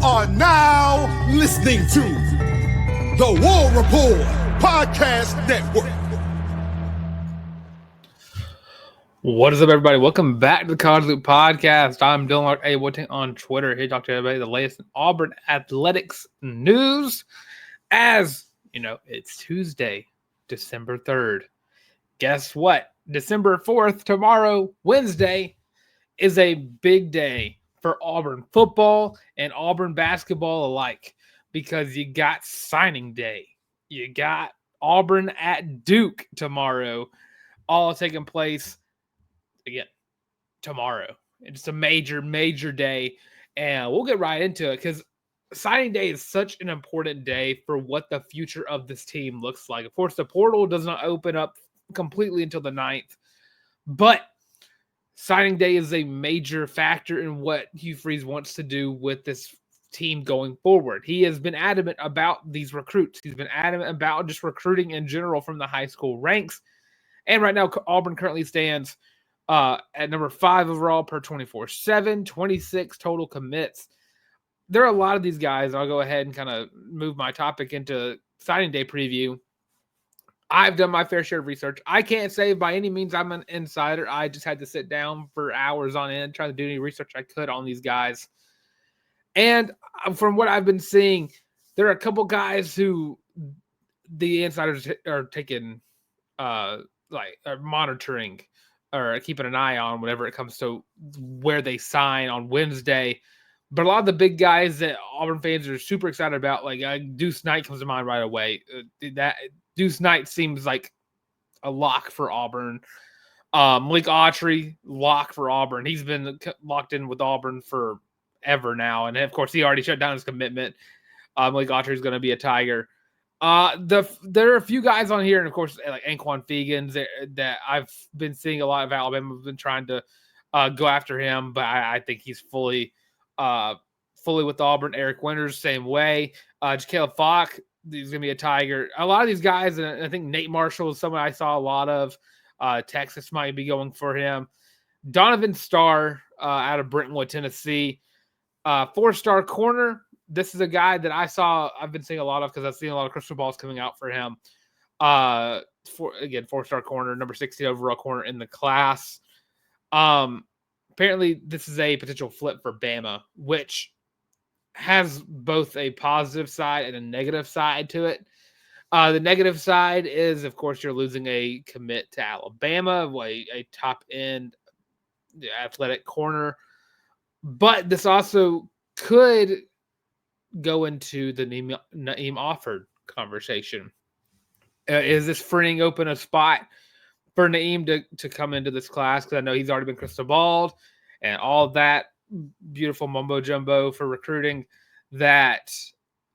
are now listening to the War Report Podcast Network. What is up, everybody? Welcome back to the College Loop Podcast. I'm Dylan Larck on Twitter. Here to talk to everybody the latest in Auburn athletics news. As you know, it's Tuesday, December 3rd. Guess what? December 4th, tomorrow, Wednesday, is a big day for Auburn football and Auburn basketball alike because you got signing day. You got Auburn at Duke tomorrow, all taking place again tomorrow. It's a major day, and we'll get right into it because signing day is such an important day for what the future of this team looks like. Of course, the portal does not open up completely until the 9th, but signing day is a major factor in what Hugh Freeze wants to do with this team going forward. He has been adamant about these recruits. He's been adamant about just recruiting in general from the high school ranks. And right now, Auburn currently stands at number 5 overall per 24/7, 26 total commits. There are a lot of these guys. I'll go ahead and kind of move my topic into signing day preview. I've done my fair share of research. I can't say by any means I'm an insider. I just had to sit down for hours on end trying to do any research I could on these guys. And from what I've been seeing, there are a couple guys who the insiders are taking, are monitoring or keeping an eye on whenever it comes to where they sign on Wednesday. But a lot of the big guys that Auburn fans are super excited about, like Deuce Knight comes to mind right away. That Deuce Knight seems like a lock for Auburn. Malik Autry, lock for Auburn. He's been locked in with Auburn forever now. And, of course, he already shut down his commitment. Malik Autry is going to be a Tiger. There are a few guys on here, and, of course, like Anquan Fegans that I've been seeing a lot of Alabama have been trying to go after him, but I think he's fully with Auburn. Eric Winters, same way. Caleb Falk, he's going to be a Tiger. A lot of these guys, and I think Nate Marshall is someone I saw a lot of. Texas might be going for him. Donovan Starr out of Brentwood, Tennessee. 4-star corner. This is a guy that I've been seeing a lot of because I've seen a lot of crystal balls coming out for him. 4-star corner, number 16 overall corner in the class. Apparently, this is a potential flip for Bama, which has both a positive side and a negative side to it. The negative side is, of course, you're losing a commit to Alabama, a top-end athletic corner. But this also could go into the Naeem Offord conversation. Is this freeing open a spot for Naeem to come into this class? Because I know he's already been crystal balled and all of that beautiful mumbo jumbo for recruiting that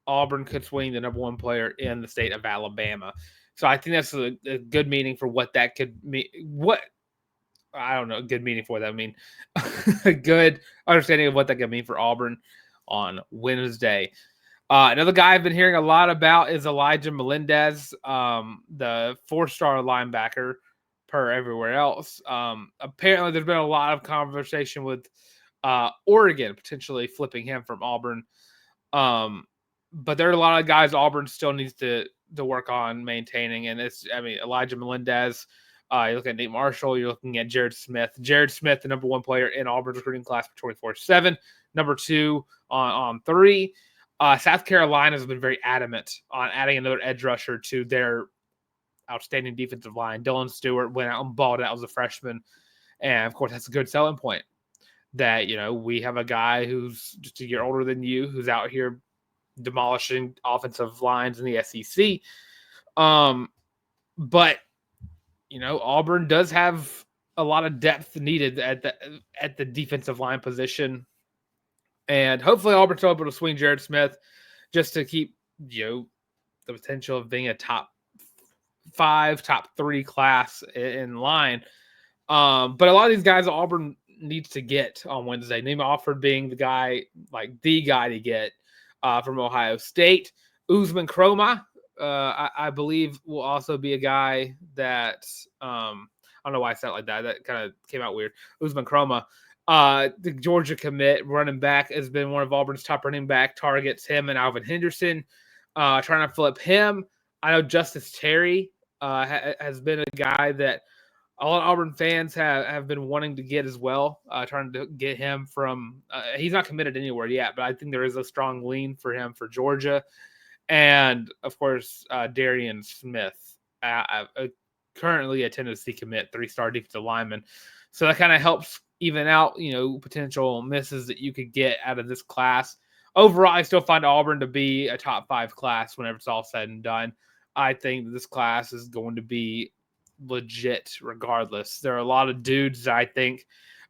Auburn could swing the number 1 player in the state of Alabama. So I think that's a good meaning for what that could mean. Good meaning for that. I mean, a good understanding of what that could mean for Auburn on Wednesday. Another guy I've been hearing a lot about is Elijah Melendez, the 4-star linebacker per everywhere else. Apparently, there's been a lot of conversation with Oregon potentially flipping him from Auburn. But there are a lot of guys Auburn still needs to work on maintaining. And Elijah Melendez, you look at Nate Marshall, you're looking at Jared Smith. Jared Smith, the number 1 player in Auburn's recruiting class for 24/7, number 2 on 3. South Carolina has been very adamant on adding another edge rusher to their outstanding defensive line. Dylan Stewart went out and balled out as a freshman. And, of course, that's a good selling point that, we have a guy who's just a year older than you who's out here demolishing offensive lines in the SEC. But, Auburn does have a lot of depth needed at the defensive line position. And hopefully Auburn's able to swing Jared Smith just to keep, the potential of being a top 5, top 3 class in line. But a lot of these guys Auburn needs to get on Wednesday. Naeem Offord being the guy to get from Ohio State. Usman Kroma, I believe, will also be a guy that I don't know why I said it like that. That kind of came out weird. Usman Kroma The Georgia commit running back has been one of Auburn's top running back targets, him and Alvin Henderson, trying to flip him. I know Justice Terry has been a guy that a lot of Auburn fans have been wanting to get as well, trying to get him from he's not committed anywhere yet, but I think there is a strong lean for him for Georgia. And, of course, Darian Smith, currently a Tennessee commit, 3-star defensive lineman. So that kind of helps even out, potential misses that you could get out of this class. Overall, I still find Auburn to be a top 5 class whenever it's all said and done. I think this class is going to be legit regardless. There are a lot of dudes that I think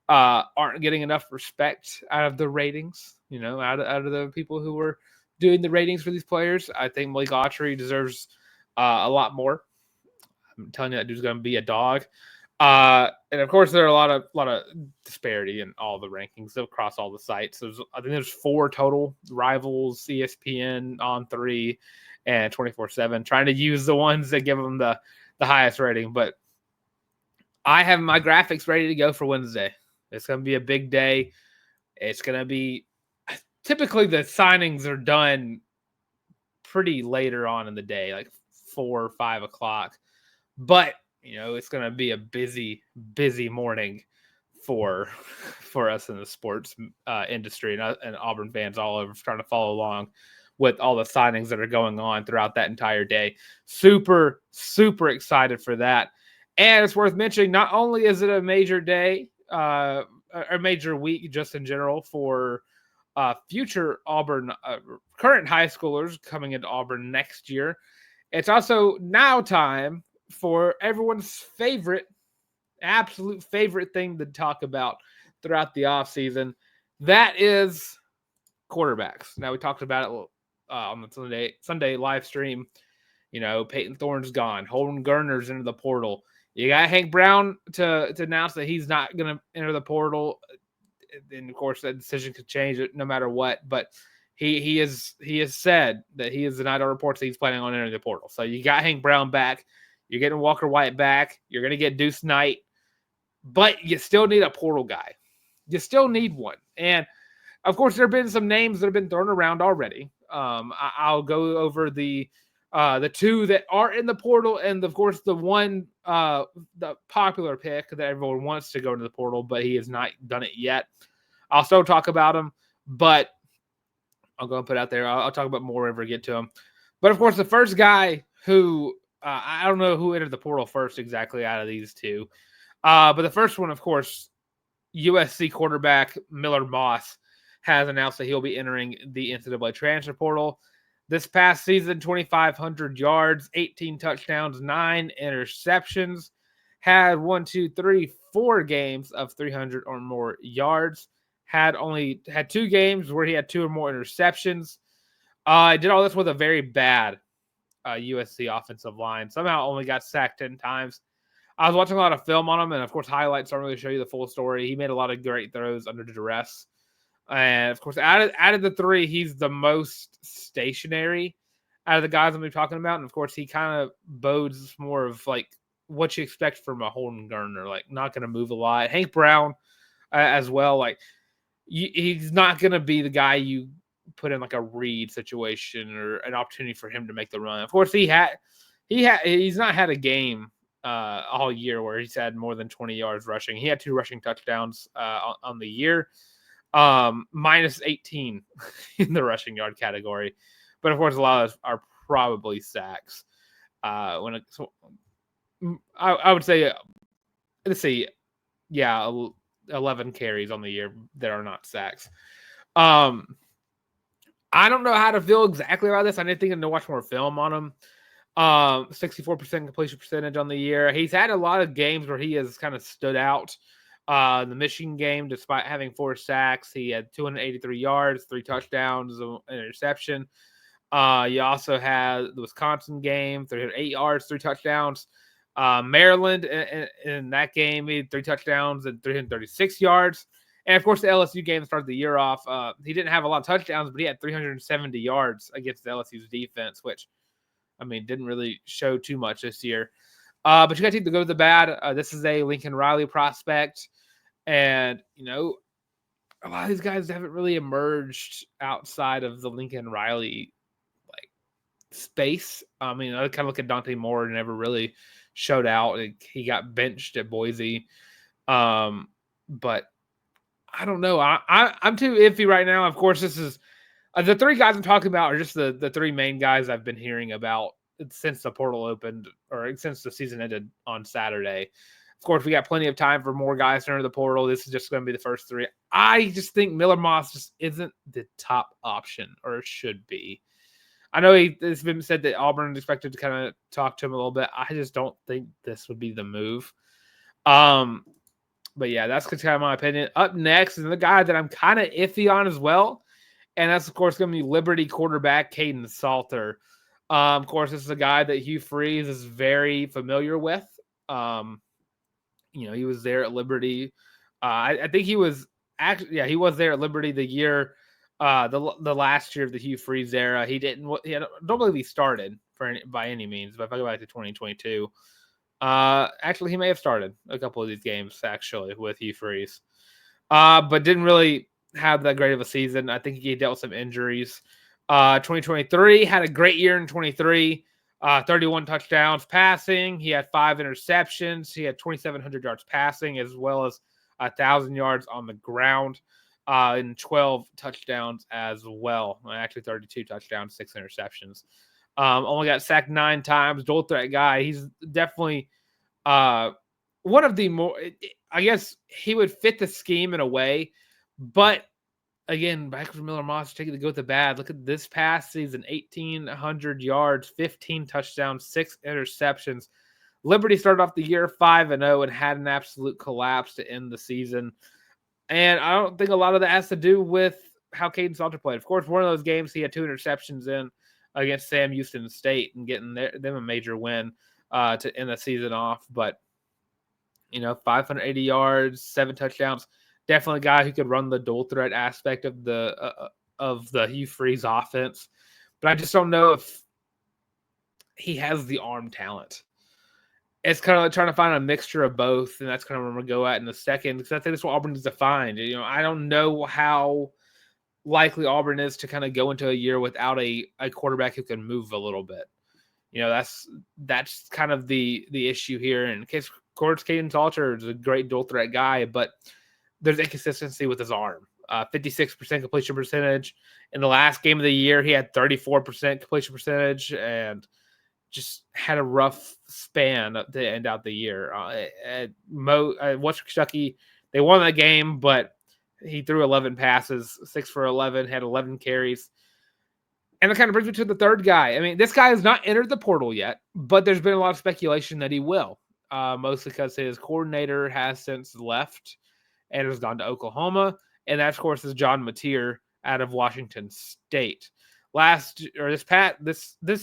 aren't getting enough respect out of the ratings, out of the people who were doing the ratings for these players. I think Malik Autry deserves a lot more. I'm telling you, that dude's going to be a dog. And of course, there are a lot of disparity in all the rankings across all the sites. I think there's 4 total: Rivals, ESPN, On3, and 24/7. Trying to use the ones that give them the highest rating. But I have my graphics ready to go for Wednesday. It's going to be a big day. It's going to be typically the signings are done pretty later on in the day, like 4 or 5 o'clock. But it's going to be a busy morning for us in the sports industry and Auburn fans all over trying to follow along with all the signings that are going on throughout that entire day. Super, super excited for that. And it's worth mentioning, not only is it a major day, a major week just in general for future Auburn, current high schoolers coming into Auburn next year, it's also now time for everyone's absolute favorite thing to talk about throughout the offseason. That is quarterbacks. Now, we talked about it on the Sunday live stream. Peyton Thorne's gone. Holden Gerner's into the portal. You got Hank Brown to announce that he's not going to enter the portal. And, of course, that decision could change it no matter what. But he has said that he is denied all reports that he's planning on entering the portal. So you got Hank Brown back. You're getting Walker White back. You're going to get Deuce Knight. But you still need a portal guy. You still need one. And, of course, there have been some names that have been thrown around already. I'll go over the 2 that are in the portal, and, of course, the one, the popular pick that everyone wants to go into the portal, but he has not done it yet. I'll still talk about him, but I'll go and put it out there. I'll talk about more whenever I get to him. But, of course, the first guy who I don't know who entered the portal first exactly out of these 2. But the first one, of course, USC quarterback Miller Moss has announced that he'll be entering the NCAA transfer portal. This past season, 2,500 yards, 18 touchdowns, 9 interceptions. Had 4 games of 300 or more yards. Had 2 games where he had 2 or more interceptions. Did all this with a very bad USC offensive line. Somehow only got sacked 10 times. I was watching a lot of film on him, and, of course, highlights don't really show you the full story. He made a lot of great throws under duress. And, of course, out of the 3, he's the most stationary out of the guys I'm talking about. And, of course, he kind of bodes more of, like, what you expect from a Holden Gerner, like, not going to move a lot. Hank Brown as well, like, he's not going to be the guy you put in, like, a read situation or an opportunity for him to make the run. Of course, he's not had a game all year where he's had more than 20 yards rushing. He had 2 rushing touchdowns on the year. Minus 18 in the rushing yard category. But, of course, a lot of those are probably sacks. I would say, let's see, 11 carries on the year that are not sacks. I don't know how to feel exactly about this. I didn't think to watch more film on him. 64% completion percentage on the year. He's had a lot of games where he has kind of stood out. The Michigan game, despite having 4 sacks, he had 283 yards, 3 touchdowns, an interception. You also had the Wisconsin game, 308 yards, 3 touchdowns. Maryland in that game, he had 3 touchdowns and 336 yards. And, of course, the LSU game started the year off. He didn't have a lot of touchdowns, but he had 370 yards against the LSU's defense, which, didn't really show too much this year. But you got to take the good with the bad. This is a Lincoln Riley prospect. And, a lot of these guys haven't really emerged outside of the Lincoln Riley like space. I mean, I kind of look at Dante Moore and never really showed out. He got benched at Boise. But I don't know. I'm too iffy right now. Of course, this is the three guys I'm talking about are just the three main guys I've been hearing about since the portal opened or since the season ended on Saturday. Of course, we got plenty of time for more guys to enter the portal. This is just going to be the first three. I just think Miller Moss just isn't the top option, or should be. I know it's been said that Auburn is expected to kind of talk to him a little bit. I just don't think this would be the move. But yeah, that's kind of my opinion. Up next is the guy that I'm kind of iffy on as well. And that's, of course, going to be Liberty quarterback Caden Salter. Of course, this is a guy that Hugh Freeze is very familiar with. He was there at Liberty. I think he was he was there at Liberty the year, the last year of the Hugh Freeze era. I don't believe he started by any means, but if I go back to 2022, actually he may have started a couple of these games actually with Hugh Freeze, but didn't really have that great of a season. I think he dealt with some injuries. 2023 had a great year in 23. 31 touchdowns passing. He had 5 interceptions. He had 2,700 yards passing, as well as 1,000 yards on the ground, and 12 touchdowns as well. Actually, 32 touchdowns, 6 interceptions. Only got sacked 9 times. Dual threat guy. He's definitely one of the more. I guess he would fit the scheme in a way, but again, back with Miller Moss, taking the good with the bad. Look at this past season: 1,800 yards, 15 touchdowns, 6 interceptions. Liberty started off the year 5-0 and had an absolute collapse to end the season. And I don't think a lot of that has to do with how Caden Salter played. Of course, one of those games he had 2 interceptions in against Sam Houston State and getting them a major win to end the season off. But 580 yards, 7 touchdowns. Definitely a guy who could run the dual threat aspect of the Hugh Freeze offense, but I just don't know if he has the arm talent. It's kind of like trying to find a mixture of both, and that's kind of what I'm going to go at in a second, because I think that's what Auburn needs to find. I don't know how likely Auburn is to kind of go into a year without a quarterback who can move a little bit. That's kind of the issue here. In case, of course, Caden Salter is a great dual threat guy, but there's inconsistency with his arm. 56% completion percentage. In the last game of the year, he had 34% completion percentage and just had a rough span to end out the year. At Western Kentucky, they won that game, but he threw 11 passes, 6 for 11, had 11 carries. And that kind of brings me to the third guy. I mean, this guy has not entered the portal yet, but there's been a lot of speculation that he will, mostly because his coordinator has since left and has gone to Oklahoma. And that, of course, is John Mateer out of Washington State. This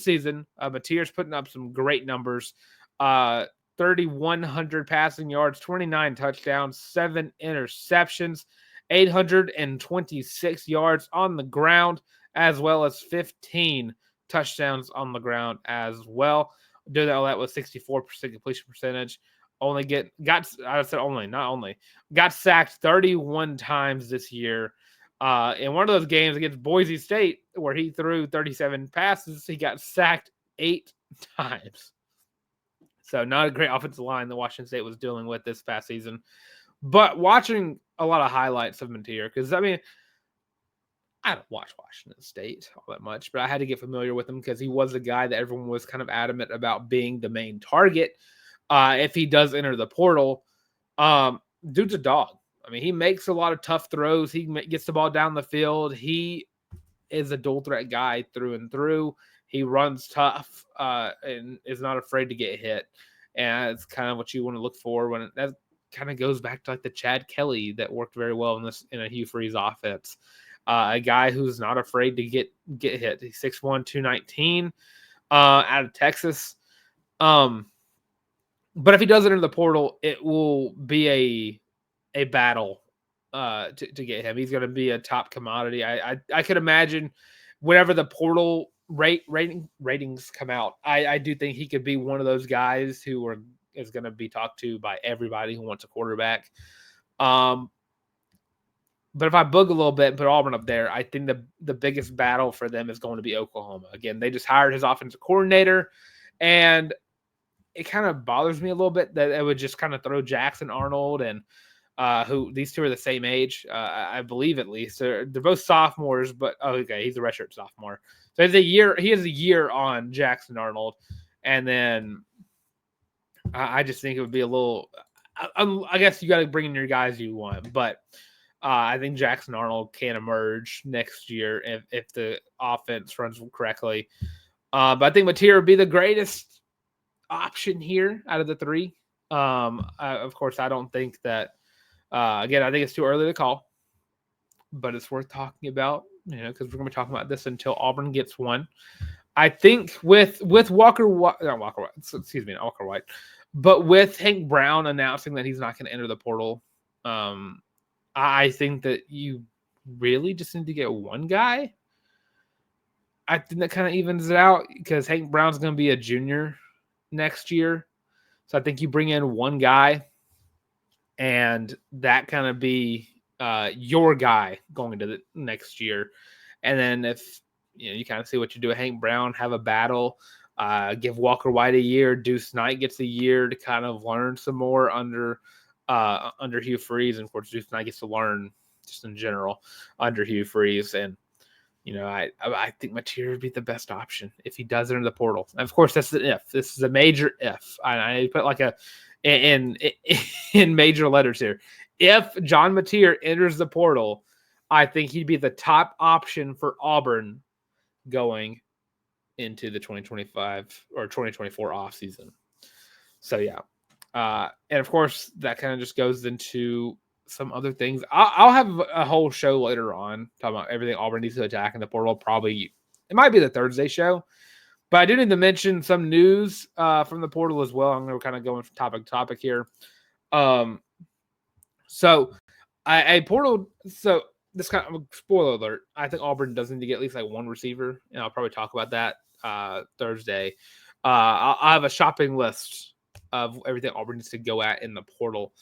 season, Mateer's putting up some great numbers. 3,100 passing yards, 29 touchdowns, 7 interceptions, 826 yards on the ground, as well as 15 touchdowns on the ground as well. Do all that with 64% completion percentage. Got sacked 31 times this year. In one of those games against Boise State, where he threw 37 passes, he got sacked 8 times. So not a great offensive line that Washington State was dealing with this past season. But watching a lot of highlights of Mateer, because I don't watch Washington State all that much, but I had to get familiar with him because he was a guy that everyone was kind of adamant about being the main target. If he does enter the portal, dude's a dog. I mean, he makes a lot of tough throws. He gets the ball down the field. He is a dual threat guy through and through. He runs tough and is not afraid to get hit. And it's kind of what you want to look for when that kind of goes back to like the Chad Kelly that worked very well in a Hugh Freeze offense. A guy who's not afraid to get hit. He's 6'1", 219 out of Texas. But if he does enter the portal, it will be a battle to get him. He's going to be a top commodity. I could imagine whenever the portal ratings come out, I do think he could be one of those guys who is going to be talked to by everybody who wants a quarterback. But if I book a little bit and put Auburn up there, I think the biggest battle for them is going to be Oklahoma. Again, they just hired his offensive coordinator, and it kind of bothers me a little bit that it would just kind of throw Jackson Arnold and who these two are the same age, I believe at least. They're both sophomores, but okay, he's a redshirt sophomore. So he has a year on Jackson Arnold, and then I just think it would be a little. I guess you got to bring in your guys you want, but I think Jackson Arnold can emerge next year if the offense runs correctly. But I think Mateer would be the greatest option here out of the three. Of course, I don't think that. Again, I think it's too early to call, but it's worth talking about, because we're going to be talking about this until Auburn gets one. I think with Walker White, but with Hank Brown announcing that he's not going to enter the portal, I think that you really just need to get one guy. I think that kind of evens it out because Hank Brown's going to be a junior next year. So I think you bring in one guy and that kind of be your guy going into the next year. And then if you kind of see what you do with Hank Brown, have a battle, give Walker White a year, Deuce Knight gets a year to kind of learn some more under Hugh Freeze. And of course, Deuce Knight gets to learn just in general under Hugh Freeze. And I think Mateer would be the best option if he does enter the portal. And of course, that's the if. This is a major if. I put like in major letters here. If John Mateer enters the portal, I think he'd be the top option for Auburn going into the 2025 or 2024 offseason. So, yeah. And, of course, that kind of just goes into some other things. I'll have a whole show later on talking about everything Auburn needs to attack in the portal. Probably it might be the Thursday show. But I do need to mention some news from the portal as well. I'm going to kind of go from topic to topic here. So this kind of spoiler alert. I think Auburn does need to get at least like one receiver, and I'll probably talk about that Thursday. I'll have a shopping list of everything Auburn needs to go at in the portal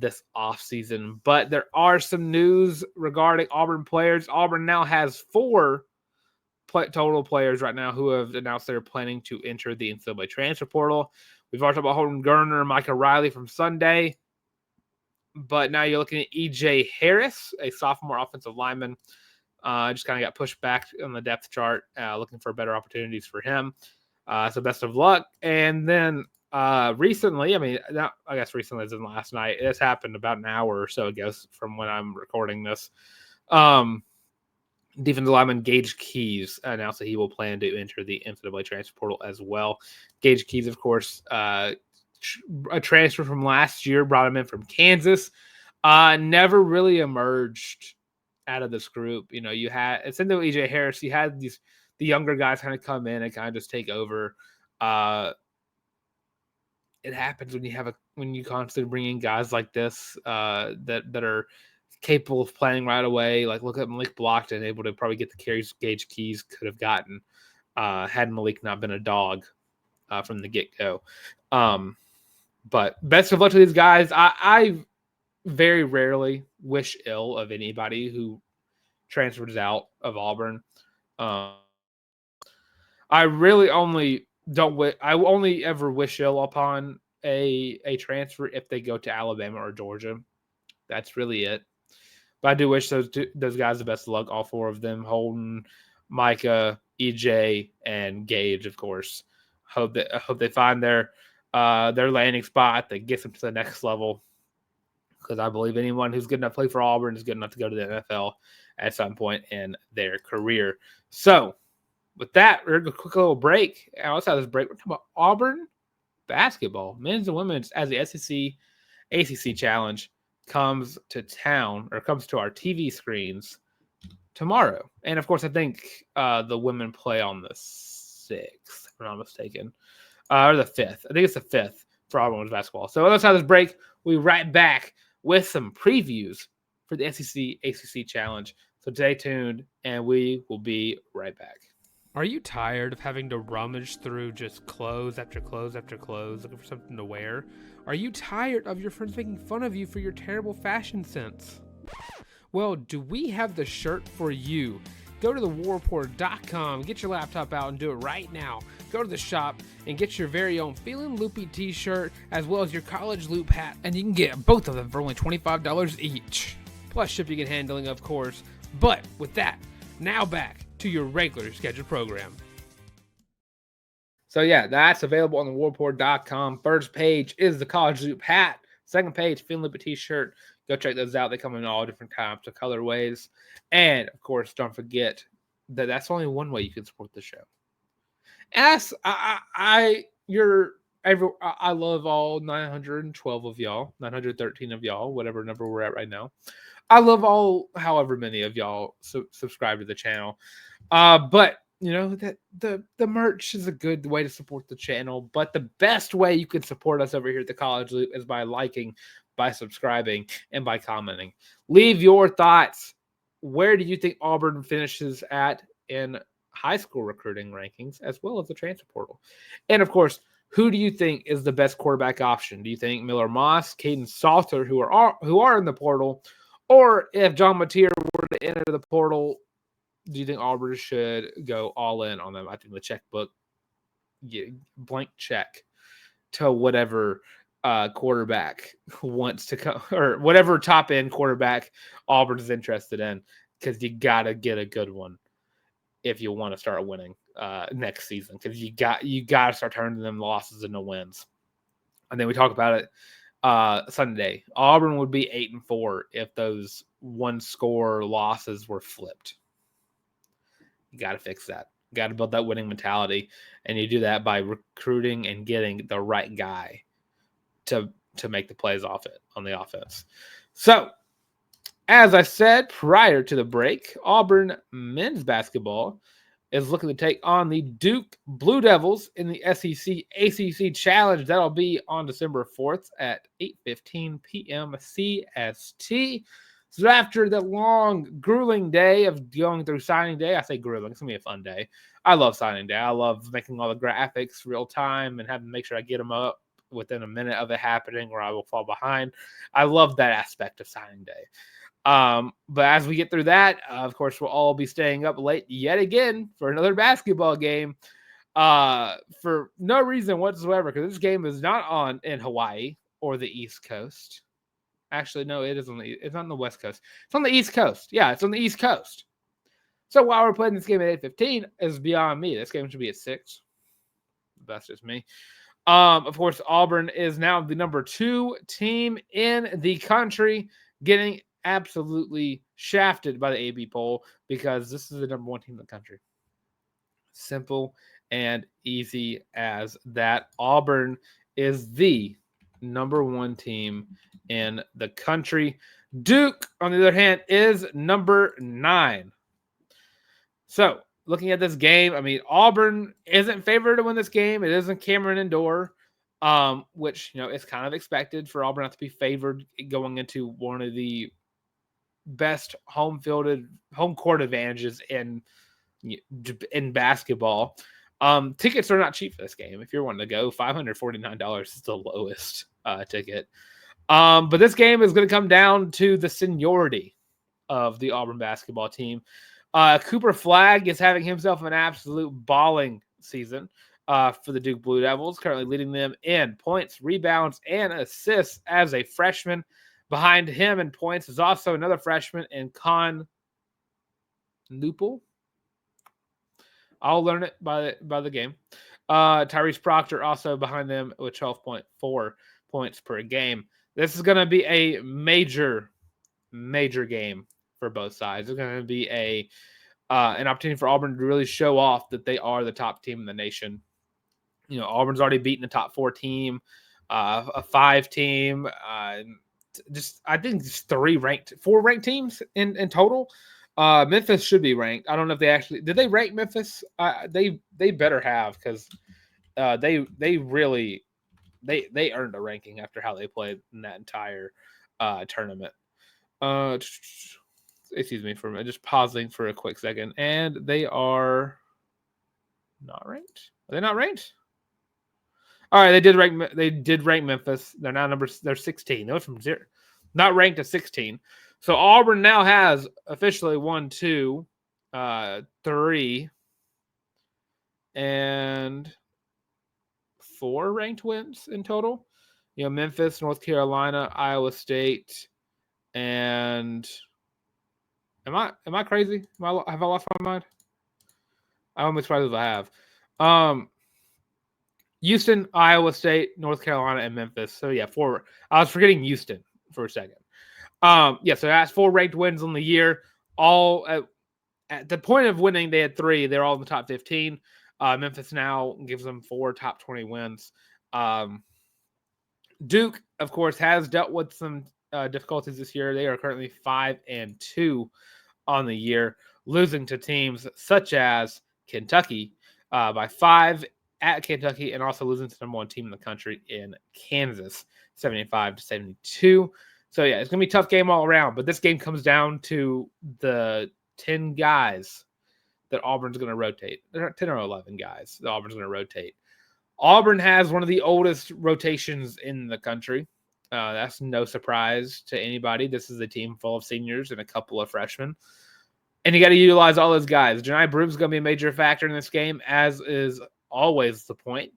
this offseason. But there are some news regarding Auburn players. Auburn now has 4 total players right now who have announced they're planning to enter the NCAA transfer portal. We've already talked about Holden Gerner and Micah Riley from Sunday. But now you're looking at E.J. Harris, a sophomore offensive lineman. Just kind of got pushed back on the depth chart, looking for better opportunities for him. So best of luck. And then recently, I guess recently as in last night, this happened about an hour or so ago from when I'm recording this. Defensive lineman Gage Keys announced that he will plan to enter the NCAA transfer portal as well. Gage Keys, of course, a transfer from last year, brought him in from Kansas. Never really emerged out of this group. You had it's into E.J. Harris. You had the younger guys kind of come in and kind of just take over. It happens when you constantly bring in guys like this that are capable of playing right away. Like look at Malik Blockton, able to probably get the carries Gage Keys could have gotten had Malik not been a dog from the get-go. But best of luck to these guys. I very rarely wish ill of anybody who transfers out of Auburn. I really only I only ever wish ill upon a transfer if they go to Alabama or Georgia. That's really it. But I do wish those guys the best of luck, all 4 of them, Holden, Micah, EJ, and Gage, of course. I hope they find their landing spot that gets them to the next level, because I believe anyone who's good enough to play for Auburn is good enough to go to the NFL at some point in their career. So, with that, we're going to quick little break. And outside this break, we're talking about Auburn basketball, men's and women's, as the SEC ACC Challenge comes to town, or comes to our TV screens tomorrow. And of course, I think the women play on the 6th, if I'm not mistaken, or the 5th. I think it's the 5th for Auburn women's basketball. So let's have this break. We'll be right back with some previews for the SEC ACC Challenge. So stay tuned, and we will be right back. Are you tired of having to rummage through just clothes after clothes after clothes, looking for something to wear? Are you tired of your friends making fun of you for your terrible fashion sense? Well, do we have the shirt for you? Go to thewarreport.com, get your laptop out and do it right now. Go to the shop and get your very own Feelin' Loopy t-shirt as well as your college loop hat, and you can get both of them for only $25 each. Plus shipping and handling, of course. But with that, now back to your regular scheduled program. So yeah, that's available on thewarreport.com. First page is the college loop hat. Second page, Feelin' Loopy t-shirt. Go check those out. They come in all different types of colorways. And, of course, don't forget that that's only one way you can support the show. I love all 912 of y'all, 913 of y'all, whatever number we're at right now. I love however many of y'all subscribe to the channel. But, you know, that the merch is a good way to support the channel. But the best way you can support us over here at the College Loop is by liking, by subscribing, and by commenting. Leave your thoughts. Where do you think Auburn finishes at in high school recruiting rankings, as well as the transfer portal? And, of course, who do you think is the best quarterback option? Do you think Miller Moss, Caden Salter, who are in the portal, or if John Mateer were to enter the portal, do you think Auburn should go all in on them? I think the checkbook, blank check to whatever quarterback wants to come, or whatever top end quarterback Auburn is interested in, because you got to get a good one if you want to start winning next season, because you got to start turning them losses into wins. And then we talk about it Sunday. Auburn would be 8-4 if those one score losses were flipped. You got to fix that. You got to build that winning mentality, and you do that by recruiting and getting the right guy to make the plays on the offense. So, as I said prior to the break, Auburn men's basketball is looking to take on the Duke Blue Devils in the SEC ACC Challenge. That'll be on December 4th at 8:15 p.m. CST. So after the long, grueling day of going through signing day, I say grueling, it's going to be a fun day. I love signing day. I love making all the graphics real time and having to make sure I get them up within a minute of it happening, or I will fall behind. I love that aspect of signing day. But as we get through that, of course, we'll all be staying up late yet again for another basketball game for no reason whatsoever, because this game is not on in Hawaii or the East Coast. Actually, no, it's not on the West Coast. It's on the East Coast. Yeah, it's on the East Coast. So while we're playing this game at 8:15 is beyond me. This game should be at 6. That's just me. Of course, Auburn is now the number 2 team in the country, getting absolutely shafted by the AB poll because this is the number 1 team in the country. Simple and easy as that. Auburn is the number 1 team in the country. Duke, on the other hand, is number 9. So, looking at this game, I mean, Auburn isn't favored to win this game. It isn't Cameron Indoor, which, you know, it's kind of expected for Auburn not to be favored going into one of the best home court advantages in basketball. Tickets are not cheap for this game. If you're wanting to go, $549 is the lowest ticket. But this game is going to come down to the seniority of the Auburn basketball team. Cooper Flagg is having himself an absolute balling season for the Duke Blue Devils, currently leading them in points, rebounds, and assists as a freshman. Behind him in points is also another freshman in Con Newpel. I'll learn it by the game. Tyrese Proctor also behind them with 12.4 points per game. This is going to be a major game for both sides. It's going to be an opportunity for Auburn to really show off that they are the top team in the nation. You know, Auburn's already beaten a top 4 team, a 5 team, I think just 4 ranked teams in total. Memphis should be ranked. I don't know if did they rank Memphis? They better have, because they really earned a ranking after how they played in that entire tournament. Excuse me for just pausing for a quick second, and they are not ranked. Are they not ranked? All right, they did rank Memphis. They're now they're 16. They went from 0, not ranked to 16. So Auburn now has officially 1, 2, 3, and 4 ranked wins in total. Memphis, North Carolina, Iowa State, and am I crazy? Have I lost my mind? I'm surprised if I have. Houston, Iowa State, North Carolina, and Memphis. So yeah, 4. I was forgetting Houston for a second. So that's 4 ranked wins on the year. All at the point of winning, they had 3. They're all in the top 15. Memphis now gives them 4 top 20 wins. Duke, of course, has dealt with some difficulties this year. They are currently 5-2 on the year, losing to teams such as Kentucky by 5 at Kentucky, and also losing to the number 1 team in the country in Kansas, 75-72. So yeah, it's gonna be a tough game all around. But this game comes down to the 10 guys that Auburn's going to rotate. There are 10 or 11 guys that Auburn's going to rotate. Auburn has one of the oldest rotations in the country. That's no surprise to anybody. This is a team full of seniors and a couple of freshmen. And you got to utilize all those guys. Johni Broome's going to be a major factor in this game, as is always the point.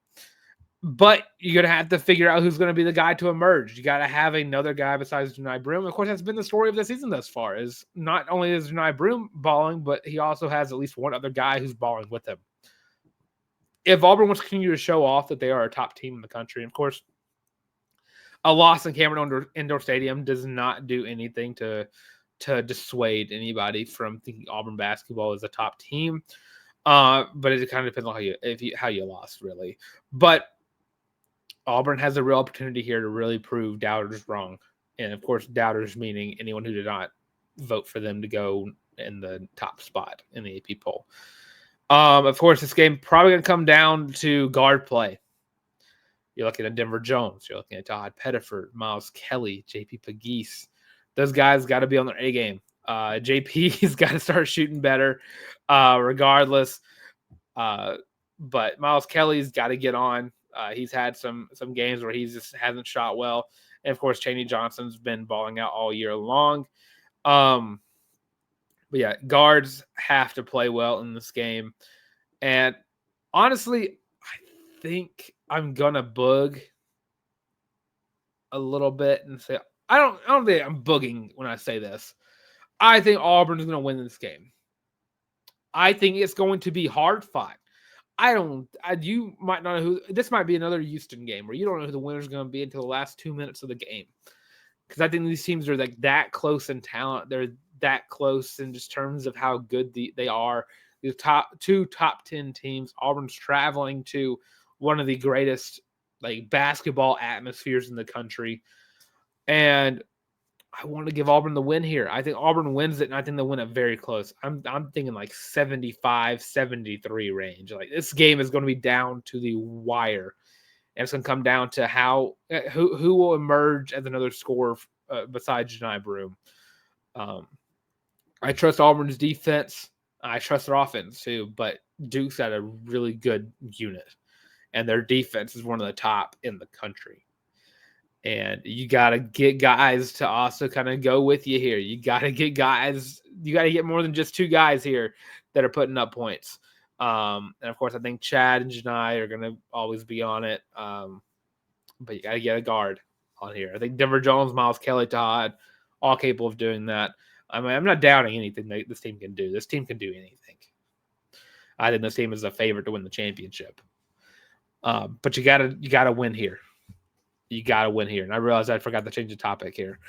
But you're going to have to figure out who's going to be the guy to emerge. You got to have another guy besides Johni Broome. Of course, that's been the story of the season thus far. Is not only is Johni Broome balling, but he also has at least one other guy who's balling with him. If Auburn wants to continue to show off that they are a top team in the country, and of course, a loss in Cameron Indoor Stadium does not do anything to dissuade anybody from thinking Auburn basketball is a top team. But it kind of depends on how you lost, really. But Auburn has a real opportunity here to really prove doubters wrong. And, of course, doubters meaning anyone who did not vote for them to go in the top spot in the AP poll. Of course, this game probably going to come down to guard play. You're looking at Denver Jones. You're looking at Todd Pettiford, Miles Kelly, JP Pegues. Those guys got to be on their A game. JP's got to start shooting better regardless. But Miles Kelly's got to get on. He's had some games where he just hasn't shot well. And, of course, Chaney Johnson's been balling out all year long. But, yeah, guards have to play well in this game. And, honestly, I think I'm going to boog a little bit and say I don't think I'm booging when I say this. I think Auburn is going to win this game. I think it's going to be hard fought. You might not know who. This might be another Houston game where you don't know who the winner's going to be until the last 2 minutes of the game. Because I think these teams are like that close in talent. They're that close in just terms of how good they are. The two top 10 teams. Auburn's traveling to one of the greatest like basketball atmospheres in the country. And I want to give Auburn the win here. I think Auburn wins it, and I think they'll win it very close. I'm thinking like 75-73 range. Like this game is going to be down to the wire, and it's going to come down to who will emerge as another scorer besides Johni Broome. I trust Auburn's defense. I trust their offense too, but Duke's got a really good unit, and their defense is one of the top in the country. And you got to get guys to also kind of go with you here. You got to get guys. You got to get more than just 2 guys here that are putting up points. And, of course, I think Chad and Johni are going to always be on it. But you got to get a guard on here. I think Denver Jones, Miles Kelly, Todd, all capable of doing that. I mean, I'm not doubting anything that this team can do. This team can do anything. I think this team is a favorite to win the championship. But you got to win here. You got to win here. And I realized I forgot to change the topic here.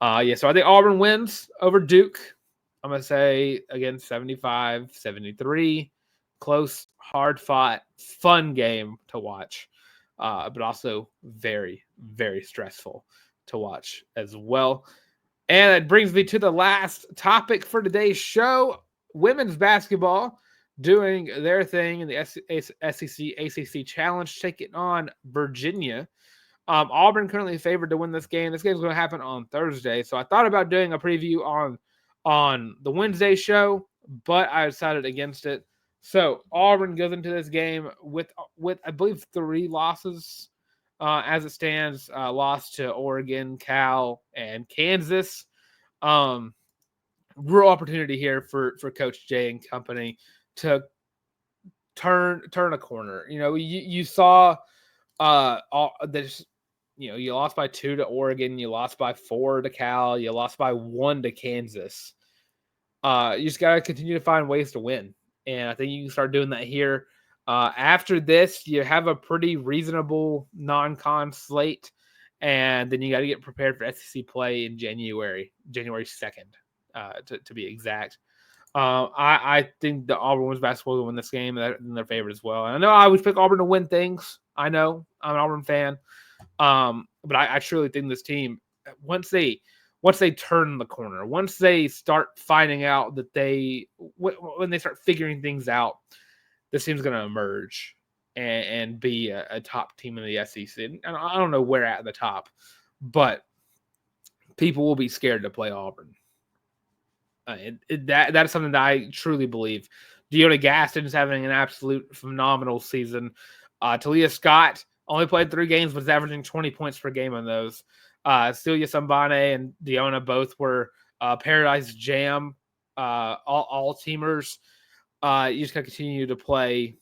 So I think Auburn wins over Duke. I'm going to say, again, 75-73. Close, hard-fought, fun game to watch. But also very, very stressful to watch as well. And that brings me to the last topic for today's show. Women's basketball doing their thing in the SEC ACC Challenge, taking on Virginia. Auburn currently favored to win this game. This game is going to happen on Thursday. So I thought about doing a preview on the Wednesday show, but I decided against it. So Auburn goes into this game with I believe 3 losses as it stands. Lost to Oregon, Cal, and Kansas. Real opportunity here for Coach Jay and company to turn a corner. You saw there's you lost by 2 to Oregon, you lost by 4 to Cal, you lost by 1 to Kansas. You just got to continue to find ways to win. And I think you can start doing that here. After this, you have a pretty reasonable non-con slate. And then you got to get prepared for SEC play in January 2nd, to be exact. I think the Auburn women's basketball will win this game. They're in their favor as well. And I know I always pick Auburn to win things. I know. I'm an Auburn fan. But I truly think this team, once they turn the corner, once they start finding out that when they start figuring things out, this team's going to emerge and be a top team in the SEC. And I don't know where at the top, but people will be scared to play Auburn. That is something that I truly believe. Deona Gaston is having an absolute phenomenal season. Talia Scott only played 3 games, but is averaging 20 points per game on those. Celia Sambane and Deona both were Paradise Jam all teamers. You just got to continue to play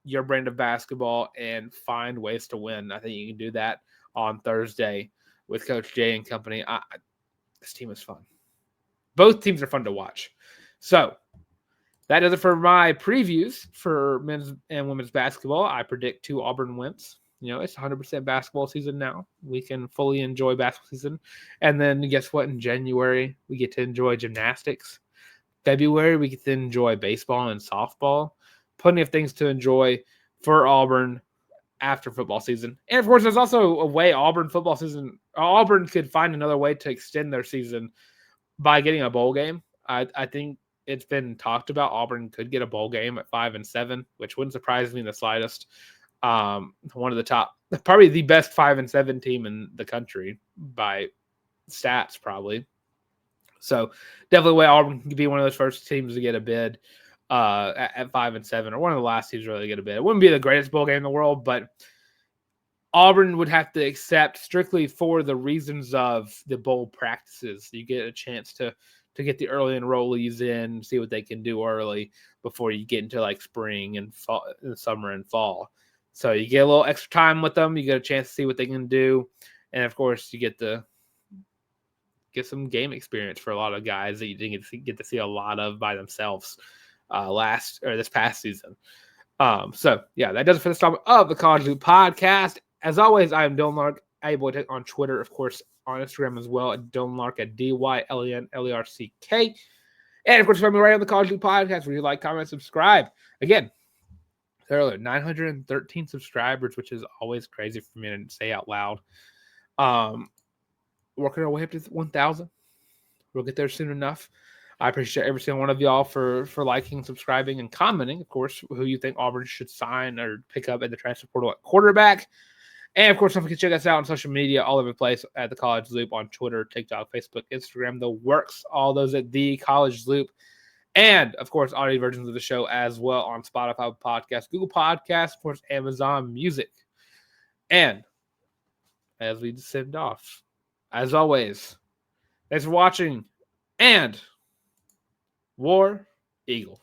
your brand of basketball and find ways to win. I think you can do that on Thursday with Coach Jay and company. This team is fun. Both teams are fun to watch. So that does it for my previews for men's and women's basketball. I predict 2 Auburn wins. It's 100% basketball season now. We can fully enjoy basketball season. And then guess what? In January, we get to enjoy gymnastics. February, we get to enjoy baseball and softball. Plenty of things to enjoy for Auburn after football season. And, of course, there's also a way Auburn could find another way to extend their season by getting a bowl game. I think it's been talked about Auburn could get a bowl game at 5-7, which wouldn't surprise me in the slightest. One of the top, probably the best 5-7 team in the country by stats, probably. So definitely way Auburn could be one of those first teams to get a bid at 5-7, or one of the last teams really to get a bid. It wouldn't be the greatest bowl game in the world, but Auburn would have to accept strictly for the reasons of the bowl practices. You get a chance to get the early enrollees in, see what they can do early before you get into like spring and fall, summer and fall. So you get a little extra time with them. You get a chance to see what they can do. And, of course, you get some game experience for a lot of guys that you didn't get to see a lot of by themselves this past season. So, yeah, that does it for this topic of the College Loop Podcast. As always, I am Dylan Larck, able on Twitter, of course, on Instagram as well, at Dylan Larck, at DYLENLERCK. And, of course, find me right on the College Loop Podcast where you like, comment, subscribe. Again, earlier, 913 subscribers, which is always crazy for me to say out loud. Working our way up to 1,000. We'll get there soon enough. I appreciate every single one of y'all for liking, subscribing, and commenting, of course, who you think Auburn should sign or pick up at the transfer portal at quarterback. And, of course, don't forget to check us out on social media all over the place at the College Loop on Twitter, TikTok, Facebook, Instagram, the works, all those at the College Loop. And, of course, audio versions of the show as well on Spotify Podcasts, Google Podcasts, of course, Amazon Music. And as we send off, as always, thanks for watching, and War Eagle.